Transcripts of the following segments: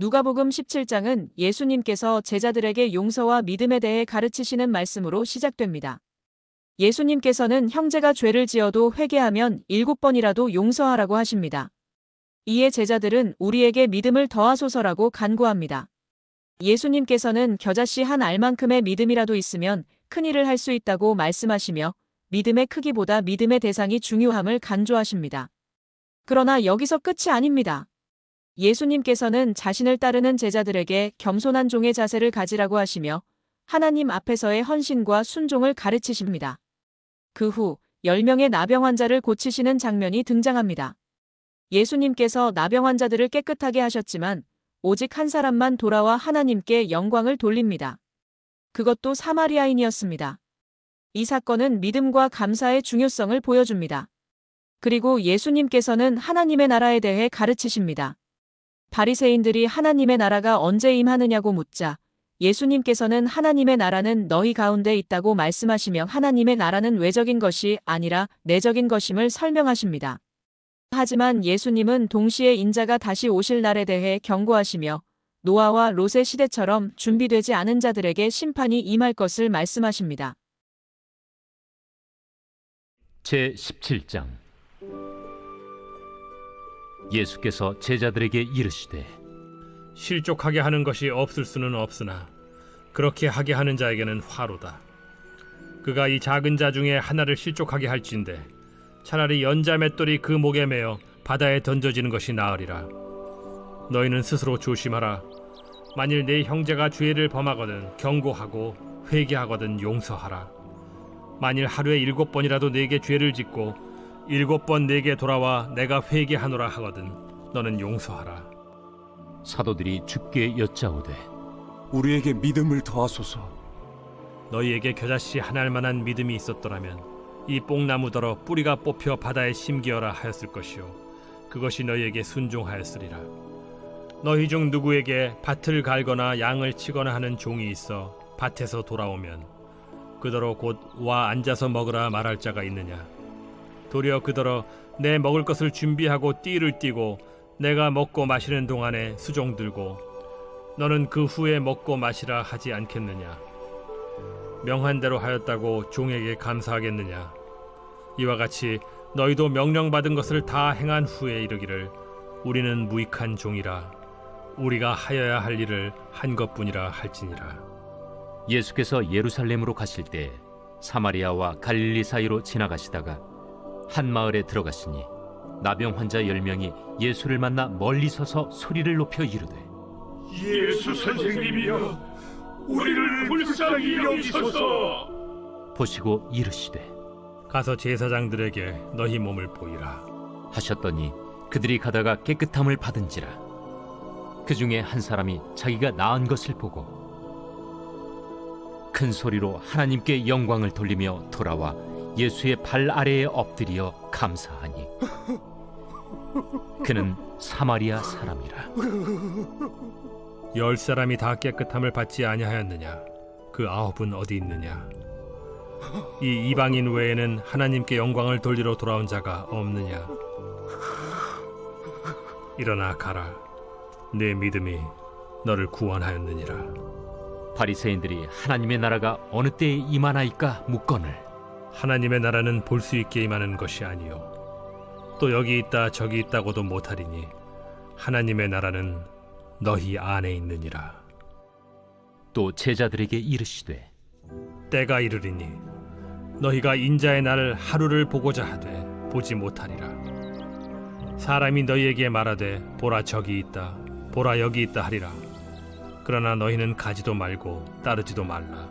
누가복음 17장은 예수님께서 제자들에게 용서와 믿음에 대해 가르치시는 말씀으로 시작됩니다. 예수님께서는 형제가 죄를 지어도 회개하면 7번이라도 용서하라고 하십니다. 이에 제자들은 우리에게 믿음을 더하소서라고 간구합니다. 예수님께서는 겨자씨 한 알만큼의 믿음이라도 있으면 큰일을 할 수 있다고 말씀하시며 믿음의 크기보다 믿음의 대상이 중요함을 강조하십니다. 그러나 여기서 끝이 아닙니다. 예수님께서는 자신을 따르는 제자들에게 겸손한 종의 자세를 가지라고 하시며 하나님 앞에서의 헌신과 순종을 가르치십니다. 그 후 10명의 나병 환자를 고치시는 장면이 등장합니다. 예수님께서 나병 환자들을 깨끗하게 하셨지만 오직 한 사람만 돌아와 하나님께 영광을 돌립니다. 그것도 사마리아인이었습니다. 이 사건은 믿음과 감사의 중요성을 보여줍니다. 그리고 예수님께서는 하나님의 나라에 대해 가르치십니다. 바리새인들이 하나님의 나라가 언제 임하느냐고 묻자 예수님께서는 하나님의 나라는 너희 가운데 있다고 말씀하시며 하나님의 나라는 외적인 것이 아니라 내적인 것임을 설명하십니다. 하지만 예수님은 동시에 인자가 다시 오실 날에 대해 경고하시며 노아와 롯의 시대처럼 준비되지 않은 자들에게 심판이 임할 것을 말씀하십니다. 제17장 예수께서 제자들에게 이르시되 실족하게 하는 것이 없을 수는 없으나 그렇게 하게 하는 자에게는 화로다. 그가 이 작은 자 중에 하나를 실족하게 할진대 차라리 연자 맷돌이 그 목에 매어 바다에 던져지는 것이 나으리라. 너희는 스스로 조심하라. 만일 네 형제가 죄를 범하거든 경고하고 회개하거든 용서하라. 만일 하루에 7번이라도 네게 죄를 짓고 7번 네게 돌아와 내가 회개하노라 하거든 너는 용서하라. 사도들이 주께 여짜오되 우리에게 믿음을 더하소서. 너희에게 겨자씨 한 알만한 믿음이 있었더라면 이 뽕나무더러 뿌리가 뽑혀 바다에 심기어라 하였을 것이요 그것이 너희에게 순종하였으리라. 너희 중 누구에게 밭을 갈거나 양을 치거나 하는 종이 있어 밭에서 돌아오면 그더러 곧 와 앉아서 먹으라 말할 자가 있느냐. 도리어 그더러 내 먹을 것을 준비하고 띠를 띠고 내가 먹고 마시는 동안에 수종 들고 너는 그 후에 먹고 마시라 하지 않겠느냐. 명한 대로 하였다고 종에게 감사하겠느냐. 이와 같이 너희도 명령받은 것을 다 행한 후에 이르기를 우리는 무익한 종이라 우리가 하여야 할 일을 한 것뿐이라 할지니라. 예수께서 예루살렘으로 가실 때 사마리아와 갈릴리 사이로 지나가시다가 한 마을에 들어가시니 나병 환자 10명이 예수를 만나 멀리 서서 소리를 높여 이르되 예수 선생님이여 우리를 불쌍히 여기소서. 보시고 이르시되 가서 제사장들에게 너희 몸을 보이라 하셨더니 그들이 가다가 깨끗함을 받은지라. 그 중에 한 사람이 자기가 나은 것을 보고 큰 소리로 하나님께 영광을 돌리며 돌아와 예수의 발 아래에 엎드려 감사하니 그는 사마리아 사람이라. 10사람이 다 깨끗함을 받지 아니하였느냐. 그 9은 어디 있느냐. 이 이방인 외에는 하나님께 영광을 돌리러 돌아온 자가 없느냐. 일어나 가라. 내 믿음이 너를 구원하였느니라. 바리새인들이 하나님의 나라가 어느 때에 임하나이까 묻거늘 하나님의 나라는 볼 수 있게 임하는 것이 아니요 또 여기 있다 저기 있다고도 못하리니 하나님의 나라는 너희 안에 있느니라. 또 제자들에게 이르시되 때가 이르리니 너희가 인자의 날 하루를 보고자 하되 보지 못하리라. 사람이 너희에게 말하되 보라 저기 있다 보라 여기 있다 하리라. 그러나 너희는 가지도 말고 따르지도 말라.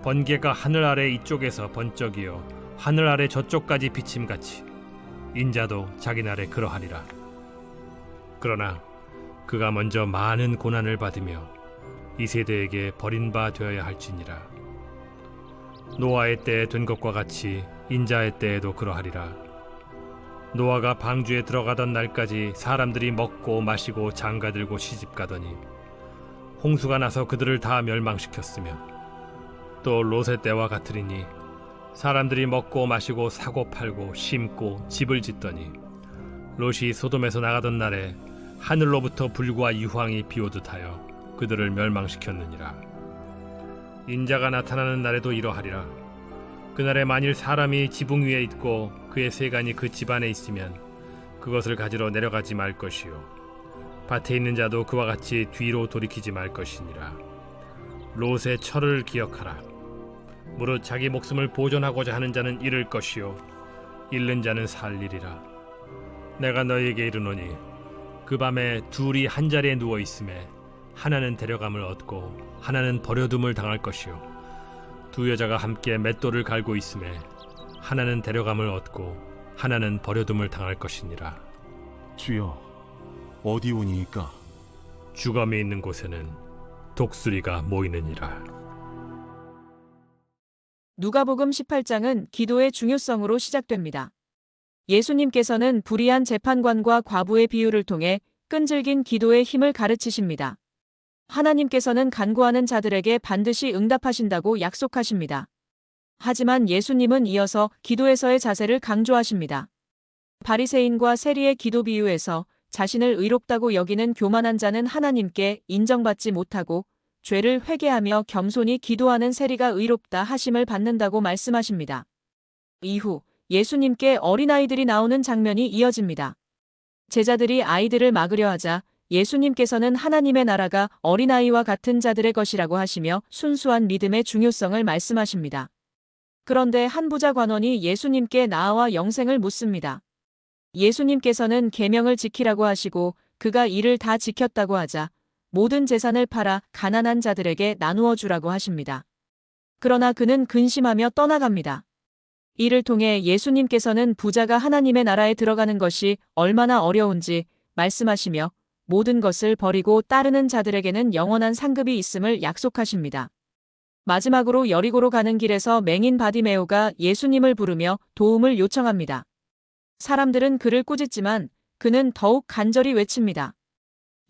번개가 하늘 아래 이쪽에서 번쩍이어 하늘 아래 저쪽까지 비침같이 인자도 자기 날에 그러하리라. 그러나 그가 먼저 많은 고난을 받으며 이 세대에게 버린 바 되어야 할지니라. 노아의 때에 된 것과 같이 인자의 때에도 그러하리라. 노아가 방주에 들어가던 날까지 사람들이 먹고 마시고 장가들고 시집가더니 홍수가 나서 그들을 다 멸망시켰으며 또 롯의 때와 같으리니 사람들이 먹고 마시고 사고 팔고 심고 집을 짓더니 롯이 소돔에서 나가던 날에 하늘로부터 불과 유황이 비오듯 하여 그들을 멸망시켰느니라. 인자가 나타나는 날에도 이러하리라. 그날에 만일 사람이 지붕 위에 있고 그의 세간이 그 집안에 있으면 그것을 가지러 내려가지 말 것이요 밭에 있는 자도 그와 같이 뒤로 돌이키지 말 것이니라. 롯의 철을 기억하라. 무릇 자기 목숨을 보존하고자 하는 자는 잃을 것이요 잃는 자는 살리리라. 내가 너희에게 이르노니 그 밤에 둘이 한 자리에 누워 있음에 하나는 데려감을 얻고 하나는 버려둠을 당할 것이요 두 여자가 함께 맷돌을 갈고 있음에 하나는 데려감을 얻고 하나는 버려둠을 당할 것이니라. 주여, 어디 오니이까? 주검이 있는 곳에는 독수리가 모이느니라. 누가복음 18장은 기도의 중요성으로 시작됩니다. 예수님께서는 불의한 재판관과 과부의 비유를 통해 끈질긴 기도의 힘을 가르치십니다. 하나님께서는 간구하는 자들에게 반드시 응답하신다고 약속하십니다. 하지만 예수님은 이어서 기도에서의 자세를 강조하십니다. 바리새인과 세리의 기도 비유에서 자신을 의롭다고 여기는 교만한 자는 하나님께 인정받지 못하고 죄를 회개하며 겸손히 기도하는 세리가 의롭다 하심을 받는다고 말씀하십니다. 이후 예수님께 어린아이들이 나오는 장면이 이어집니다. 제자들이 아이들을 막으려 하자 예수님께서는 하나님의 나라가 어린아이와 같은 자들의 것이라고 하시며 순수한 믿음의 중요성을 말씀하십니다. 그런데 한 부자 관원이 예수님께 나아와 영생을 묻습니다. 예수님께서는 계명을 지키라고 하시고 그가 이를 다 지켰다고 하자 모든 재산을 팔아 가난한 자들에게 나누어 주라고 하십니다. 그러나 그는 근심하며 떠나갑니다. 이를 통해 예수님께서는 부자가 하나님의 나라에 들어가는 것이 얼마나 어려운지 말씀하시며 모든 것을 버리고 따르는 자들에게는 영원한 상급이 있음을 약속하십니다. 마지막으로 여리고로 가는 길에서 맹인 바디메오가 예수님을 부르며 도움을 요청합니다. 사람들은 그를 꾸짖지만 그는 더욱 간절히 외칩니다.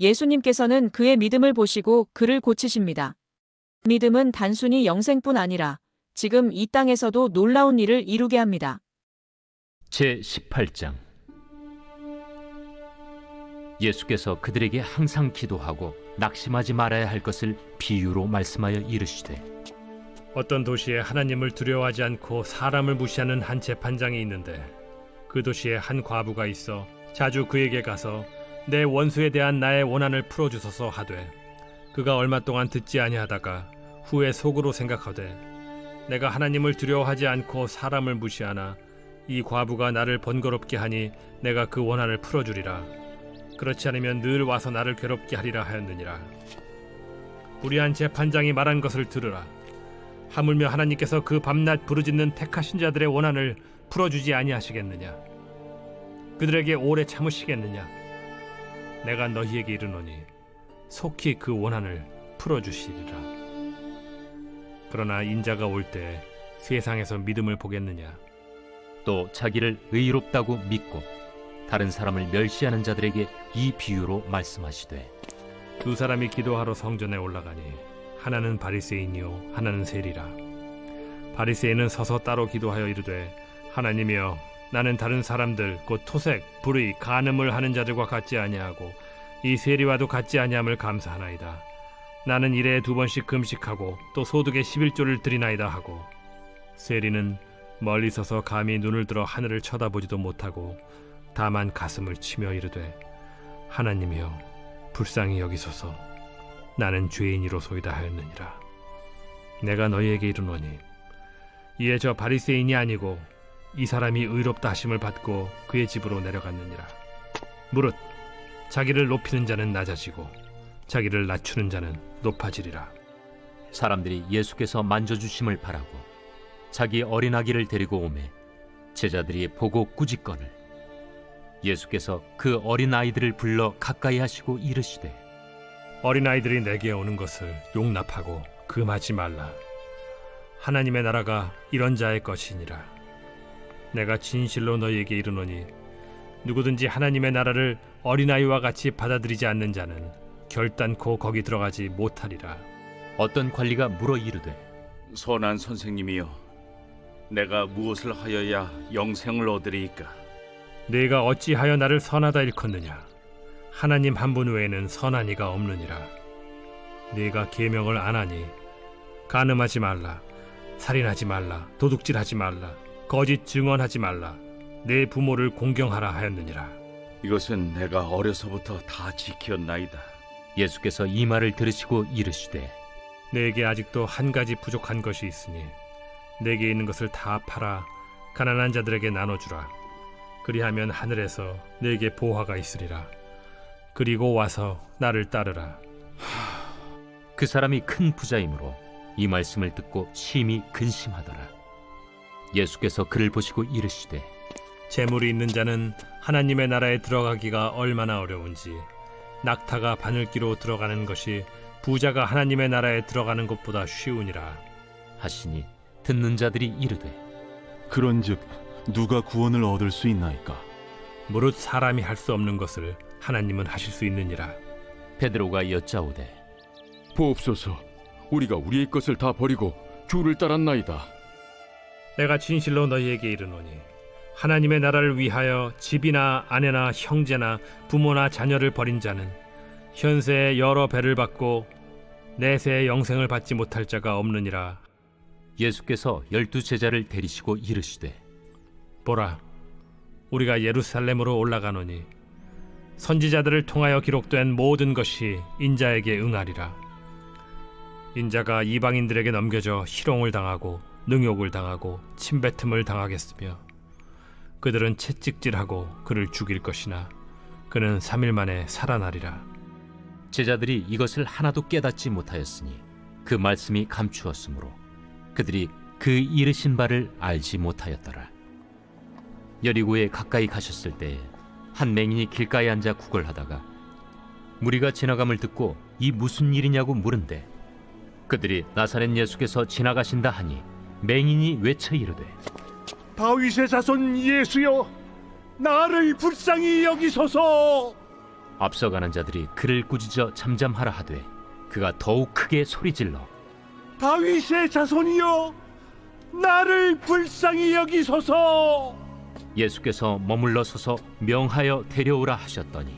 예수님께서는 그의 믿음을 보시고 그를 고치십니다. 믿음은 단순히 영생뿐 아니라 지금 이 땅에서도 놀라운 일을 이루게 합니다. 제18장 예수께서 그들에게 항상 기도하고 낙심하지 말아야 할 것을 비유로 말씀하여 이르시되 어떤 도시에 하나님을 두려워하지 않고 사람을 무시하는 한 재판장이 있는데 그 도시에 한 과부가 있어 자주 그에게 가서 내 원수에 대한 나의 원한을 풀어주소서 하되 그가 얼마 동안 듣지 아니하다가 후에 속으로 생각하되 내가 하나님을 두려워하지 않고 사람을 무시하나 이 과부가 나를 번거롭게 하니 내가 그 원한을 풀어주리라. 그렇지 않으면 늘 와서 나를 괴롭게 하리라 하였느니라. 불의한 재판장이 말한 것을 들으라. 하물며 하나님께서 그 밤낮 부르짖는 택하신 자들의 원한을 풀어주지 아니하시겠느냐? 그들에게 오래 참으시겠느냐? 내가 너희에게 이르노니 속히 그 원한을 풀어주시리라. 그러나 인자가 올 때 세상에서 믿음을 보겠느냐? 또 자기를 의롭다고 믿고 다른 사람을 멸시하는 자들에게 이 비유로 말씀하시되 두 사람이 기도하러 성전에 올라가니 하나는 바리새인이요 하나는 세리라. 바리새인은 서서 따로 기도하여 이르되 하나님이여 나는 다른 사람들 곧 토색, 불의, 간음을 하는 자들과 같지 아니하고 이 세리와도 같지 아니함을 감사하나이다. 나는 일에 2번씩 금식하고 또 소득의 11조를 드리나이다 하고 세리는 멀리 서서 감히 눈을 들어 하늘을 쳐다보지도 못하고 다만 가슴을 치며 이르되 하나님이여 불쌍히 여기소서 나는 죄인이로소이다 하였느니라. 내가 너희에게 이르노니 이에 저 바리새인이 아니고 이 사람이 의롭다 하심을 받고 그의 집으로 내려갔느니라. 무릇 자기를 높이는 자는 낮아지고 자기를 낮추는 자는 높아지리라. 사람들이 예수께서 만져주심을 바라고 자기 어린아기를 데리고 오매 제자들이 보고 꾸짖거늘 예수께서 그 어린아이들을 불러 가까이 하시고 이르시되 어린아이들이 내게 오는 것을 용납하고 금하지 말라. 하나님의 나라가 이런 자의 것이니라. 내가 진실로 너희에게 이르노니 누구든지 하나님의 나라를 어린아이와 같이 받아들이지 않는 자는 결단코 거기 들어가지 못하리라. 어떤 관리가 물어 이르되 선한 선생님이여, 내가 무엇을 하여야 영생을 얻으리이까? 네가 어찌하여 나를 선하다 일컫느냐? 하나님 한 분 외에는 선한 이가 없느니라. 네가 계명을 안 하니 간음하지 말라, 살인하지 말라, 도둑질하지 말라, 거짓 증언하지 말라, 내 부모를 공경하라 하였느니라. 이것은 내가 어려서부터 다 지켰나이다. 예수께서 이 말을 들으시고 이르시되 내게 아직도 한 가지 부족한 것이 있으니 내게 있는 것을 다 팔아 가난한 자들에게 나눠주라. 그리하면 하늘에서 내게 보화가 있으리라. 그리고 와서 나를 따르라. 그 사람이 큰 부자이므로 이 말씀을 듣고 심히 근심하더라. 예수께서 그를 보시고 이르시되 재물이 있는 자는 하나님의 나라에 들어가기가 얼마나 어려운지 낙타가 바늘기로 들어가는 것이 부자가 하나님의 나라에 들어가는 것보다 쉬우니라. 하시니 듣는 자들이 이르되 그런즉 누가 구원을 얻을 수 있나이까? 무릇 사람이 할 수 없는 것을 하나님은 하실 수 있느니라. 베드로가 여짜오되 보옵소서, 우리가 우리의 것을 다 버리고 주를 따랐나이다. 내가 진실로 너희에게 이르노니 하나님의 나라를 위하여 집이나 아내나 형제나 부모나 자녀를 버린 자는 현세에 여러 배를 받고 내세의 영생을 받지 못할 자가 없느니라. 예수께서 12 제자를 데리시고 이르시되 보라, 우리가 예루살렘으로 올라가노니 선지자들을 통하여 기록된 모든 것이 인자에게 응하리라. 인자가 이방인들에게 넘겨져 희롱을 당하고 능욕을 당하고 침뱉음을 당하겠으며 그들은 채찍질하고 그를 죽일 것이나 그는 3일 만에 살아나리라. 제자들이 이것을 하나도 깨닫지 못하였으니 그 말씀이 감추었으므로 그들이 그 이르신 바를 알지 못하였더라. 여리고에 가까이 가셨을 때에 한 맹인이 길가에 앉아 구걸하다가 무리가 지나감을 듣고 이 무슨 일이냐고 물은데 그들이 나사렛 예수께서 지나가신다 하니 맹인이 외쳐 이르되 다윗의 자손 예수여, 나를 불쌍히 여기소서. 앞서가는 자들이 그를 꾸짖어 잠잠하라 하되 그가 더욱 크게 소리질러 다윗의 자손이여, 나를 불쌍히 여기소서. 예수께서 머물러 서서 명하여 데려오라 하셨더니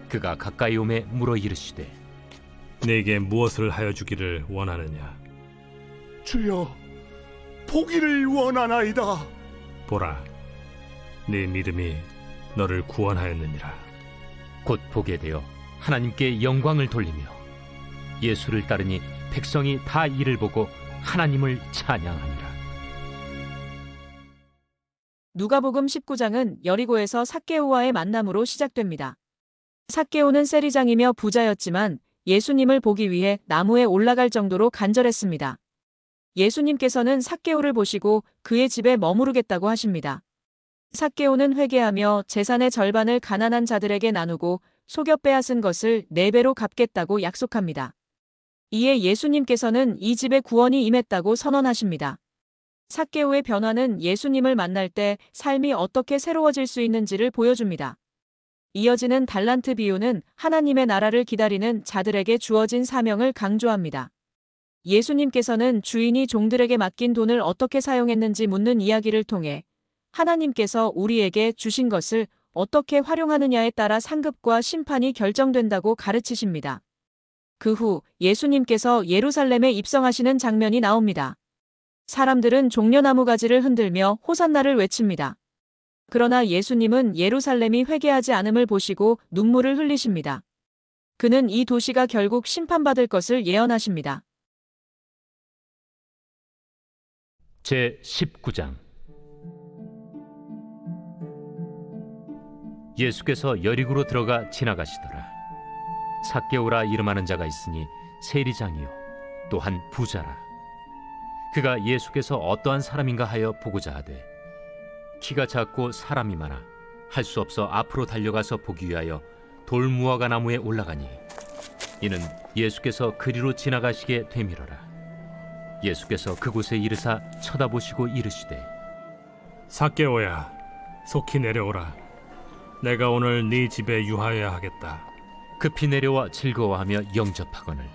그가 가까이 오매 물어 이르시되 내게 무엇을 하여 주기를 원하느냐? 주여, 보기를 원하나이다. 보라, 네 믿음이 너를 구원하였느니라. 곧 보게 되어 하나님께 영광을 돌리며 예수를 따르니 백성이 다 이를 보고 하나님을 찬양하니라. 누가복음 19장은 여리고에서 삭개오와의 만남으로 시작됩니다. 삭개오는 세리장이며 부자였지만 예수님을 보기 위해 나무에 올라갈 정도로 간절했습니다. 예수님께서는 삭개오를 보시고 그의 집에 머무르겠다고 하십니다. 삭개오는 회개하며 재산의 절반을 가난한 자들에게 나누고 속여 빼앗은 것을 4배로 갚겠다고 약속합니다. 이에 예수님께서는 이 집에 구원이 임했다고 선언하십니다. 삭개오의 변화는 예수님을 만날 때 삶이 어떻게 새로워질 수 있는지를 보여줍니다. 이어지는 달란트 비유는 하나님의 나라를 기다리는 자들에게 주어진 사명을 강조합니다. 예수님께서는 주인이 종들에게 맡긴 돈을 어떻게 사용했는지 묻는 이야기를 통해 하나님께서 우리에게 주신 것을 어떻게 활용하느냐에 따라 상급과 심판이 결정된다고 가르치십니다. 그 후 예수님께서 예루살렘에 입성하시는 장면이 나옵니다. 사람들은 종려나무 가지를 흔들며 호산나를 외칩니다. 그러나 예수님은 예루살렘이 회개하지 않음을 보시고 눈물을 흘리십니다. 그는 이 도시가 결국 심판받을 것을 예언하십니다. 제 19장 예수께서 여리고로 들어가 지나가시더라. 삭개오라 이름하는 자가 있으니 세리장이요 또한 부자라. 그가 예수께서 어떠한 사람인가 하여 보고자 하되 키가 작고 사람이 많아 할 수 없어 앞으로 달려가서 보기 위하여 돌무화과 나무에 올라가니 이는 예수께서 그리로 지나가시게 되밀어라. 예수께서 그곳에 이르사 쳐다보시고 이르시되 삭개오야, 속히 내려오라. 내가 오늘 네 집에 유하여야 하겠다. 급히 내려와 즐거워하며 영접하거늘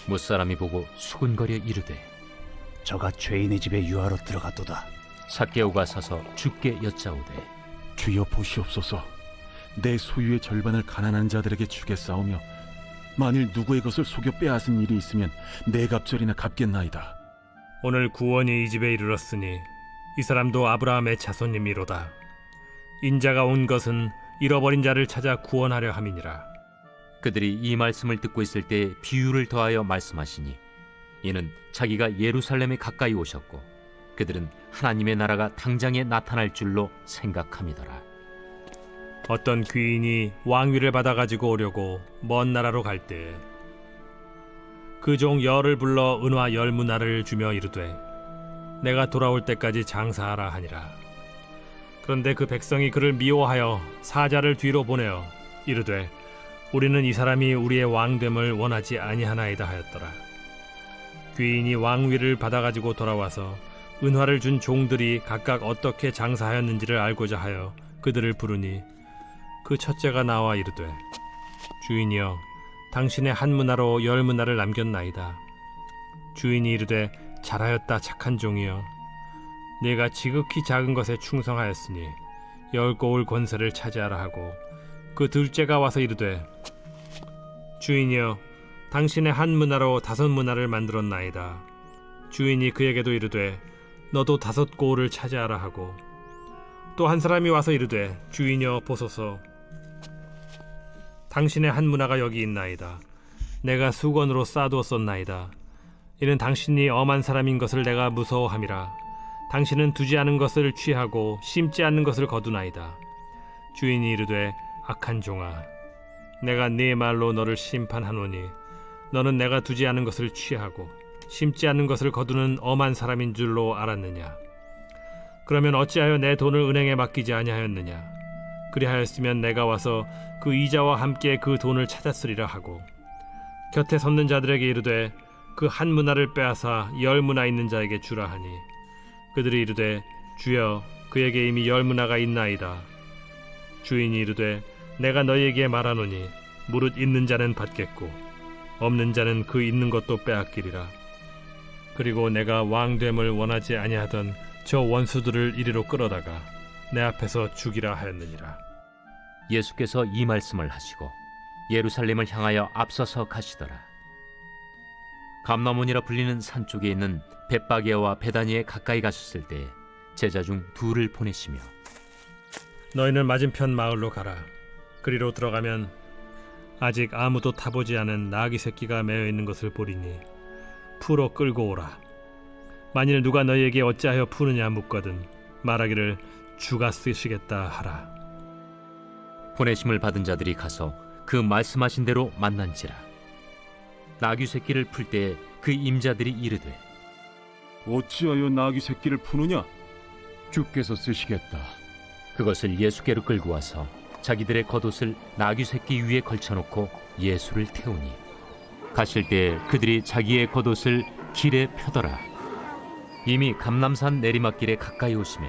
못사람이 보고 수군거려 이르되 저가 죄인의 집에 유하러 들어갔도다. 삭개오가 서서 주께 여짜오되 주여 보시옵소서. 내 소유의 절반을 가난한 자들에게 주겠사오며 만일 누구의 것을 속여 빼앗은 일이 있으면 네 갑절이나 갚겠나이다. 오늘 구원이 이 집에 이르렀으니 이 사람도 아브라함의 자손님이로다. 인자가 온 것은 잃어버린 자를 찾아 구원하려 함이니라. 그들이 이 말씀을 듣고 있을 때 비유를 더하여 말씀하시니 이는 자기가 예루살렘에 가까이 오셨고 그들은 하나님의 나라가 당장에 나타날 줄로 생각함이더라. 어떤 귀인이 왕위를 받아가지고 오려고 먼 나라로 갈 때 그 종 열을 불러 은화 10문화를 주며 이르되 내가 돌아올 때까지 장사하라 하니라. 그런데 그 백성이 그를 미워하여 사자를 뒤로 보내어 이르되 우리는 이 사람이 우리의 왕됨을 원하지 아니하나이다 하였더라. 귀인이 왕위를 받아가지고 돌아와서 은화를 준 종들이 각각 어떻게 장사하였는지를 알고자 하여 그들을 부르니 그 첫째가 나와 이르되 주인이여 당신의 한 문화로 10문화를 남겼나이다. 주인이 이르되 잘하였다 착한 종이여 네가 지극히 작은 것에 충성하였으니 10고을 권세를 차지하라 하고 그 둘째가 와서 이르되 주인이여 당신의 한 문화로 5문화를 만들었나이다. 주인이 그에게도 이르되 너도 5고을을 차지하라 하고 또 한 사람이 와서 이르되 주인이여 보소서 당신의 한 문화가 여기 있나이다. 내가 수건으로 싸두었었나이다. 이는 당신이 엄한 사람인 것을 내가 무서워함이라. 당신은 두지 않은 것을 취하고 심지 않는 것을 거두나이다. 주인이 이르되 악한 종아 내가 네 말로 너를 심판하노니 너는 내가 두지 않은 것을 취하고 심지 않는 것을 거두는 엄한 사람인 줄로 알았느냐. 그러면 어찌하여 내 돈을 은행에 맡기지 아니하였느냐. 그리하였으면 내가 와서 그 이자와 함께 그 돈을 찾았으리라 하고 곁에 섰는 자들에게 이르되 그 한 문화를 빼앗아 10문화 있는 자에게 주라 하니 그들이 이르되 주여 그에게 이미 10문화가 있나이다. 주인이 이르되 내가 너희에게 말하노니 무릇 있는 자는 받겠고 없는 자는 그 있는 것도 빼앗기리라. 그리고 내가 왕됨을 원하지 아니하던 저 원수들을 이리로 끌어다가 내 앞에서 죽이라 하였느니라. 예수께서 이 말씀을 하시고 예루살렘을 향하여 앞서서 가시더라. 감나몬이라 불리는 산 쪽에 있는 벳바게와 베다니에 가까이 가셨을 때 제자 중 둘을 보내시며 너희는 맞은편 마을로 가라. 그리로 들어가면 아직 아무도 타보지 않은 나귀 새끼가 매어 있는 것을 보리니 풀어 끌고 오라. 만일 누가 너희에게 어찌하여 푸느냐 묻거든 말하기를 주가 쓰시겠다 하라. 보내심을 받은 자들이 가서 그 말씀하신 대로 만난지라. 나귀 새끼를 풀 때 그 임자들이 이르되 어찌하여 나귀 새끼를 푸느냐? 주께서 쓰시겠다. 그것을 예수께로 끌고 와서 자기들의 겉옷을 나귀 새끼 위에 걸쳐놓고 예수를 태우니 가실 때 그들이 자기의 겉옷을 길에 펴더라. 이미 감람산 내리막길에 가까이 오심에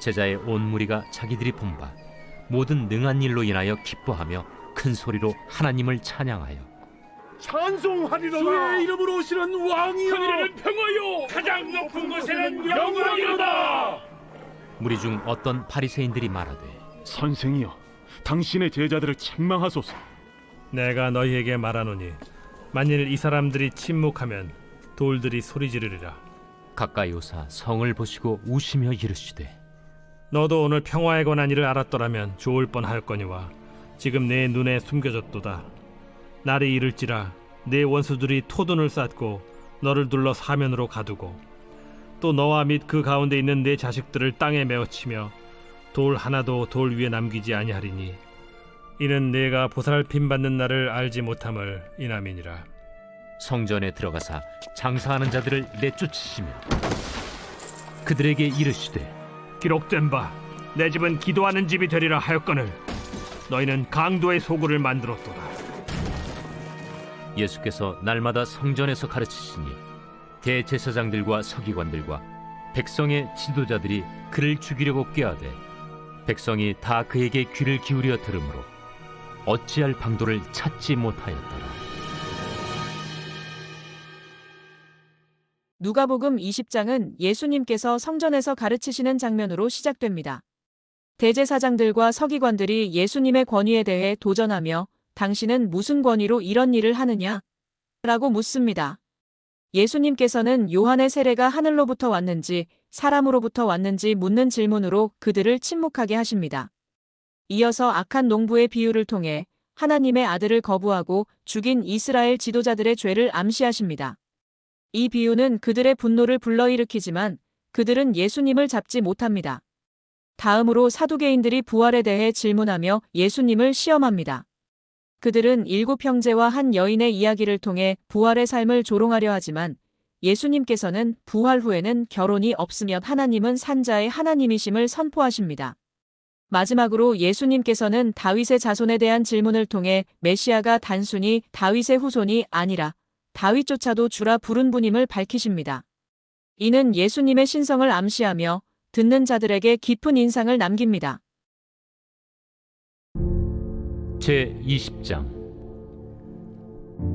제자의 온 무리가 자기들이 본 바 모든 능한 일로 인하여 기뻐하며 큰 소리로 하나님을 찬양하여 찬송하리로다. 주의 이름으로 오시는 왕이여 하늘에는 평화요 가장 높은 곳에는 영광이로다. 무리 중 어떤 바리새인들이 말하되 선생이여 당신의 제자들을 책망하소서. 내가 너희에게 말하노니 만일 이 사람들이 침묵하면 돌들이 소리 지르리라. 가까이 오사 성을 보시고 우시며 이르시되 너도 오늘 평화에 관한 일을 알았더라면 좋을 뻔하였거니와 지금 내 눈에 숨겨졌도다. 날이 이를지라 내 원수들이 토둔을 쌓고 너를 둘러 사면으로 가두고 또 너와 및 그 가운데 있는 내 자식들을 땅에 메어치며 돌 하나도 돌 위에 남기지 아니하리니 이는 내가 보살핌 받는 날을 알지 못함을 인함이니라. 성전에 들어가사 장사하는 자들을 내쫓으시며 그들에게 이르시되 기록된 바 내 집은 기도하는 집이 되리라 하였거늘 너희는 강도의 소굴을 만들었도다. 예수께서 날마다 성전에서 가르치시니 대제사장들과 서기관들과 백성의 지도자들이 그를 죽이려고 꾀하되 백성이 다 그에게 귀를 기울여 들으므로 어찌할 방도를 찾지 못하였더라. 누가복음 20장은 예수님께서 성전에서 가르치시는 장면으로 시작됩니다. 대제사장들과 서기관들이 예수님의 권위에 대해 도전하며 당신은 무슨 권위로 이런 일을 하느냐? 라고 묻습니다. 예수님께서는 요한의 세례가 하늘로부터 왔는지 사람으로부터 왔는지 묻는 질문으로 그들을 침묵하게 하십니다. 이어서 악한 농부의 비유를 통해 하나님의 아들을 거부하고 죽인 이스라엘 지도자들의 죄를 암시하십니다. 이 비유는 그들의 분노를 불러일으키지만 그들은 예수님을 잡지 못합니다. 다음으로 사두개인들이 부활에 대해 질문하며 예수님을 시험합니다. 그들은 7 형제와 한 여인의 이야기를 통해 부활의 삶을 조롱하려 하지만 예수님께서는 부활 후에는 결혼이 없으며 하나님은 산자의 하나님이심을 선포하십니다. 마지막으로 예수님께서는 다윗의 자손에 대한 질문을 통해 메시아가 단순히 다윗의 후손이 아니라 다윗조차도 주라 부른 분임을 밝히십니다. 이는 예수님의 신성을 암시하며 듣는 자들에게 깊은 인상을 남깁니다. 제20장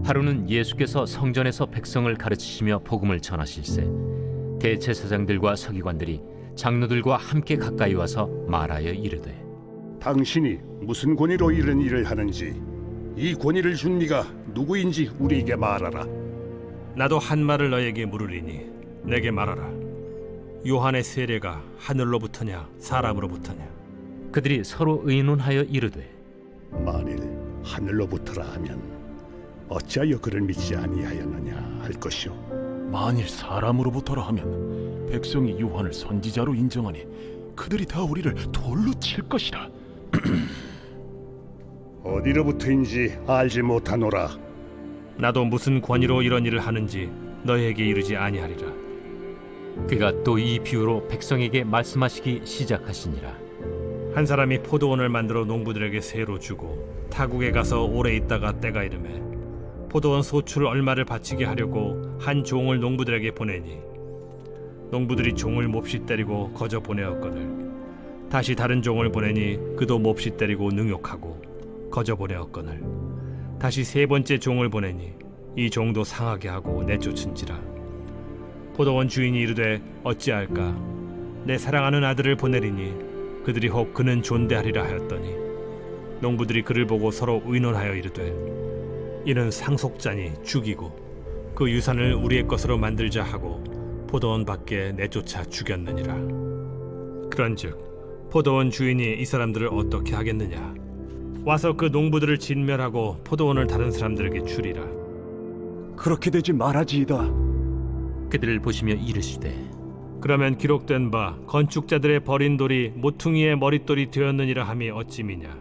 하루는 예수께서 성전에서 백성을 가르치시며 복음을 전하실세 대제사장들과 서기관들이 장로들과 함께 가까이 와서 말하여 이르되 당신이 무슨 권위로 이런 일을 하는지 이 권위를 준 네가 누구인지 우리에게 말하라. 나도 한 말을 너에게 물으리니 내게 말하라. 요한의 세례가 하늘로부터냐 사람으로부터냐? 그들이 서로 의논하여 이르되 만일 하늘로부터라 하면 어찌하여 그를 믿지 아니하였느냐 할 것이요. 만일 사람으로부터라 하면 백성이 요한을 선지자로 인정하니 그들이 다 우리를 돌로 칠 것이라. 어디로부터인지 알지 못하노라. 나도 무슨 권위로 이런 일을 하는지 너에게 이르지 아니하리라. 그가 또 이 비유로 백성에게 말씀하시기 시작하시니라. 한 사람이 포도원을 만들어 농부들에게 세로 주고 타국에 가서 오래 있다가 때가 이르매 포도원 소출 얼마를 바치게 하려고 한 종을 농부들에게 보내니 농부들이 종을 몹시 때리고 거저 보내었거늘 다시 다른 종을 보내니 그도 몹시 때리고 능욕하고 거저 보내었거늘 다시 3번째 종을 보내니 이 종도 상하게 하고 내쫓은지라. 포도원 주인이 이르되 어찌할까? 내 사랑하는 아들을 보내리니 그들이 혹 그는 존대하리라 하였더니 농부들이 그를 보고 서로 의논하여 이르되 이는 상속자니 죽이고 그 유산을 우리의 것으로 만들자 하고 포도원 밖에 내쫓아 죽였느니라. 그런즉 포도원 주인이 이 사람들을 어떻게 하겠느냐? 와서 그 농부들을 진멸하고 포도원을 다른 사람들에게 주리라. 그렇게 되지 말아지이다. 그들을 보시며 이르시되 그러면 기록된 바 건축자들의 버린 돌이 모퉁이의 머릿돌이 되었느니라 함이 어찌미냐?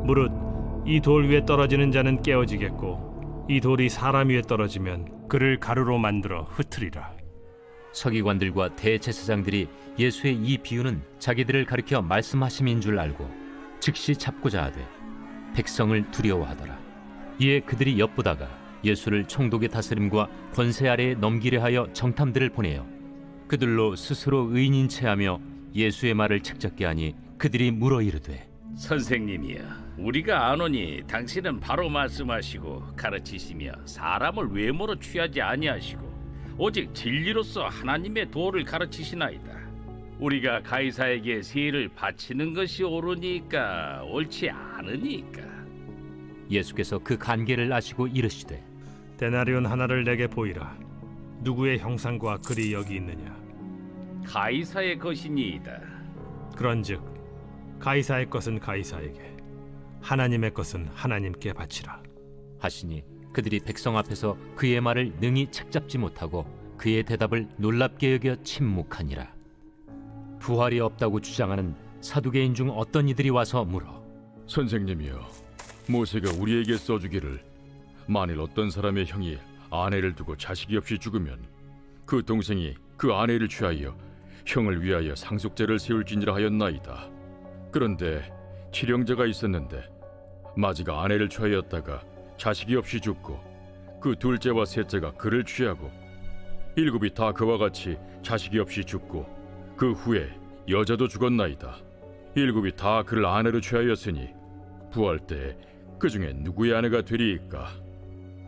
무릇 이 돌 위에 떨어지는 자는 깨어지겠고 이 돌이 사람 위에 떨어지면 그를 가루로 만들어 흩으리라. 서기관들과 대제사장들이 예수의 이 비유는 자기들을 가리켜 말씀하심인 줄 알고 즉시 잡고자 하되 백성을 두려워하더라. 이에 그들이 엿보다가 예수를 총독의 다스림과 권세 아래에 넘기려 하여 정탐들을 보내어 그들로 스스로 의인인 체하며 예수의 말을 책잡게 하니 그들이 물어 이르되 선생님이여, 우리가 아노니 당신은 바로 말씀하시고 가르치시며 사람을 외모로 취하지 아니하시고 오직 진리로서 하나님의 도를 가르치시나이다. 우리가 가이사에게 세를 바치는 것이 옳으니까 옳지 않으니까. 예수께서 그 간계를 아시고 이르시되 데나리온 하나를 내게 보이라. 누구의 형상과 글이 여기 있느냐? 가이사의 것이니이다. 그런즉 가이사의 것은 가이사에게 하나님의 것은 하나님께 바치라. 하시니 그들이 백성 앞에서 그의 말을 능히 책잡지 못하고 그의 대답을 놀랍게 여겨 침묵하니라. 부활이 없다고 주장하는 사두개인 중 어떤 이들이 와서 물어 선생님이여, 모세가 우리에게 써주기를 만일 어떤 사람의 형이 아내를 두고 자식이 없이 죽으면 그 동생이 그 아내를 취하여 형을 위하여 상속제를 세울지니라 하였나이다. 그런데 칠형제가 있었는데 마지가 아내를 취하였다가 자식이 없이 죽고 그 둘째와 셋째가 그를 취하고 7이 다 그와 같이 자식이 없이 죽고 그 후에 여자도 죽었나이다. 7이 다 그를 아내로 취하였으니 부활 때 그 중에 누구의 아내가 되리이까?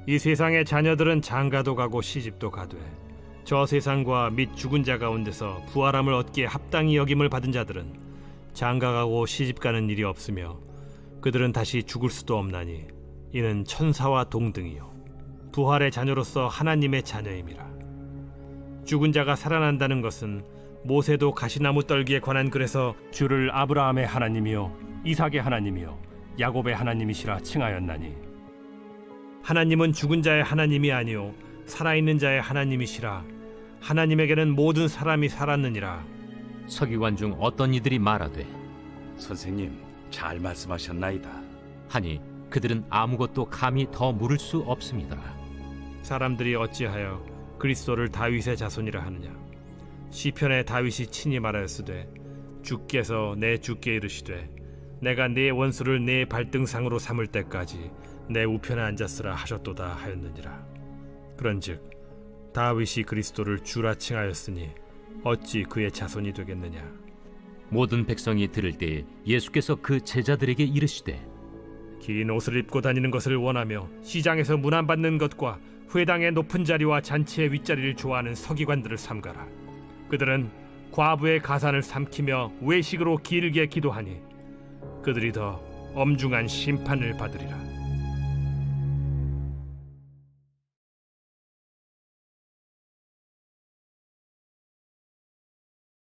이 세상의 자녀들은 장가도 가고 시집도 가되 저 세상과 및 죽은 자 가운데서 부활함을 얻기에 합당히 여김을 받은 자들은 장가가고 시집가는 일이 없으며 그들은 다시 죽을 수도 없나니 이는 천사와 동등이요 부활의 자녀로서 하나님의 자녀임이라. 죽은 자가 살아난다는 것은 모세도 가시나무 떨기에 관한 글에서 주를 아브라함의 하나님이요 이삭의 하나님이요 야곱의 하나님이시라 칭하였나니 하나님은 죽은 자의 하나님이 아니요 살아있는 자의 하나님이시라. 하나님에게는 모든 사람이 살았느니라. 서기관 중 어떤 이들이 말하되 선생님, 잘 말씀하셨나이다. 하니 그들은 아무것도 감히 더 물을 수 없습니다. 사람들이 어찌하여 그리스도를 다윗의 자손이라 하느냐. 시편에 다윗이 친히 말하였으되 주께서 내 주께 이르시되 내가 네 원수를 네 발등상으로 삼을 때까지 내 우편에 앉았으라 하셨도다 하였느니라. 그런즉 다윗이 그리스도를 주라 칭하였으니 어찌 그의 자손이 되겠느냐. 모든 백성이 들을 때에 예수께서 그 제자들에게 이르시되 긴 옷을 입고 다니는 것을 원하며 시장에서 문안받는 것과 회당의 높은 자리와 잔치의 윗자리를 좋아하는 서기관들을 삼가라. 그들은 과부의 가산을 삼키며 외식으로 길게 기도하니 그들이 더 엄중한 심판을 받으리라.